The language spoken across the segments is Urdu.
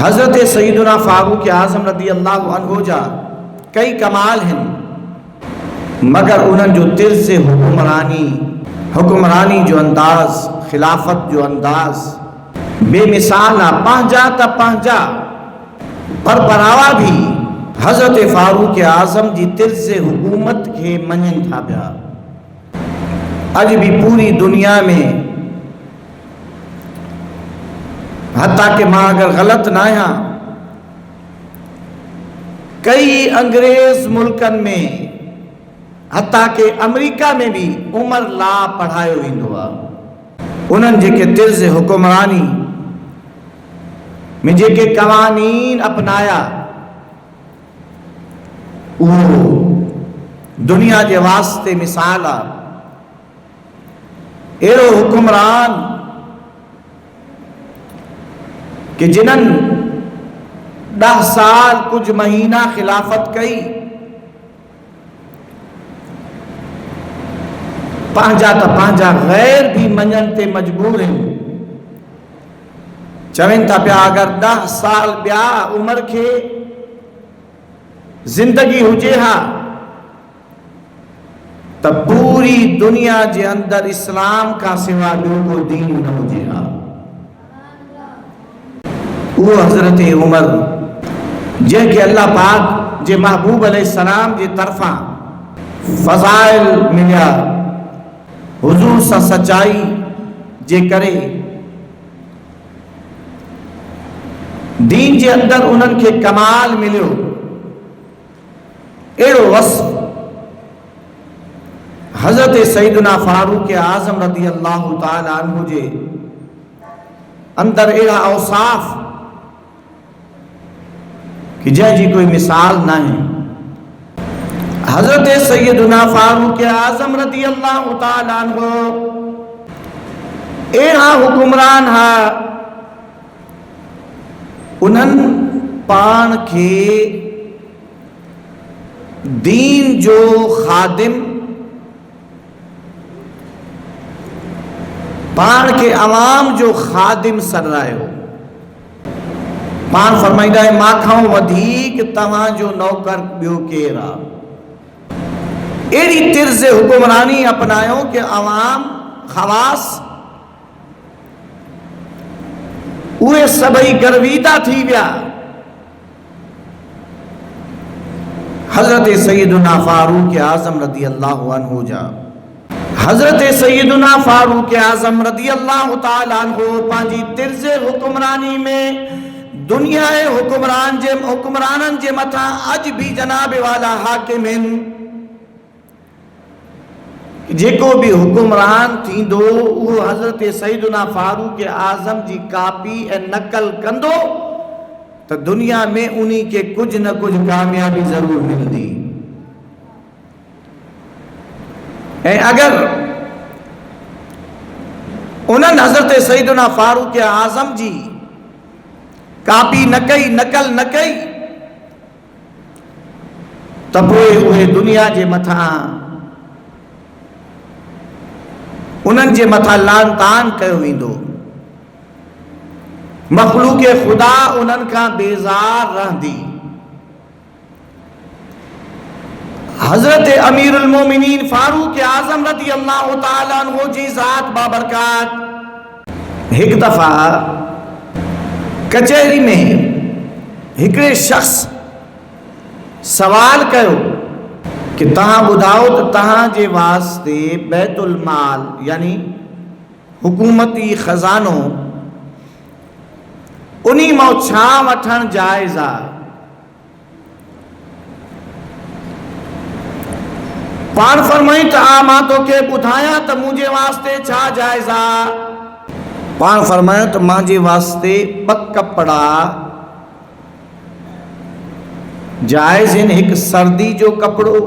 حضرت سیدنا فاروق اعظم رضی اللہ عنہ جا کئی کمال ہیں، مگر انہوں جو طرز حکمرانی جو انداز، خلافت جو انداز بے مثال پہنچا تا پہنچا، پر براوا بھی حضرت فاروق اعظم جی طرز حکومت کے منن تھا پیا۔ اج بھی پوری دنیا میں، حتیٰ کہ ماں اگر غلط نہ ہاں، کئی انگریز ملکن میں، حتیٰ کہ امریکہ میں بھی عمر لا پڑھائیو ویندو آ۔ انہن جے کے طرز حکمرانی میں جے کے قوانین اپنایا، وہ دنیا جے واسطے مثال آ۔ ایڑو حکمران کہ جنن 10 سال کچھ مہینہ خلافت کئی، پانجا تا پانجا غیر بھی منن تے مجبور ہیں۔ چوین تا پیا اگر 10 سال بیا عمر کے زندگی ہوجے ہا، تب پوری دنیا جے اندر اسلام کا سوا کو دین نہ ہوجے ہا۔ وہ حضرت عمر جے کہ اللہ پاک جے محبوب علیہ السلام جے طرفاں فضائل ملیا، حضور سا سچائی جے کرے، دین جے اندر انہن کے کمال ملیو، ایڑو وصف حضرت سیدنا فاروق اعظم رضی اللہ تعالی عنہ جے اندر ایڑا اوصاف کہ جے جی کوئی مثال نہ ہے۔ حضرت سیدنا فاروق اعظم رضی اللہ تعالی عنہ ایڑا حکمران ہا، انہن پان کے دین جو خادم، پان کے عوام جو خادم سر رہے ہو، پان فرمائیدہ ہے ماں کھاؤں ودھیک تمہاں جو نوکر بیو کیرا۔ ایڑی طرز حکمرانی اپنائیوں کہ عوام خواص اوے سبئی گرویدہ تھی بیا۔ حضرت سیدنا فاروق اعظم رضی اللہ عنہ جا، حضرت سیدنا فاروق اعظم رضی اللہ تعالیٰ عنہ پانچی طرز حکمرانی میں دنیا حکمرانن جے متھا اج بھی جناب والا حاکم ہیں، جے کو بھی حکمران تھی دو وہ حضرت سیدنا فاروق اعظم جی کاپی اے نقل کندو تو دنیا میں انہی کے کچھ نہ کچھ کامیابی ضرور مل دی۔ اے اگر انہن حضرت سیدنا فاروق اعظم جی کاپی نہ کئی، نقل نہ کئی، تب وہ دنیا جے متھا انہن جے متھا لان تان کہو ویندو، مخلوق خدا انہن کا بیزار رہ دی۔ حضرت امیر المومنین فاروق اعظم رضی اللہ تعالیٰ عنہ جی ذات بابرکات ایک دفعہ کچہری میں ایکڑے شخص سوال کرو کہ تہاں بدھاؤ تو تہاں جے واسطے بیت المال یعنی حکومتی خزانوں انہی مو چھاں وٹھن جائزہ، پان فرمائیں تا آماں تو کے بدھایا تا مجھے واسطے چھا جائزہ، پان فرمائیں تا ماں واسطے پک کپڑا جائز ان ایک سردی جو کپڑو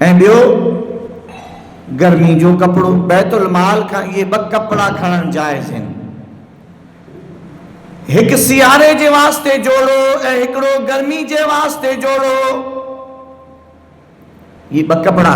اے بیو گرمی جو کپڑو، بیت المال کا یہ بک کپڑا کھڑن جائز ہیں، ایک سیارے جے واسطے جوڑو اے ایکڑو گرمی جے واسطے جوڑو، یہ بک کپڑا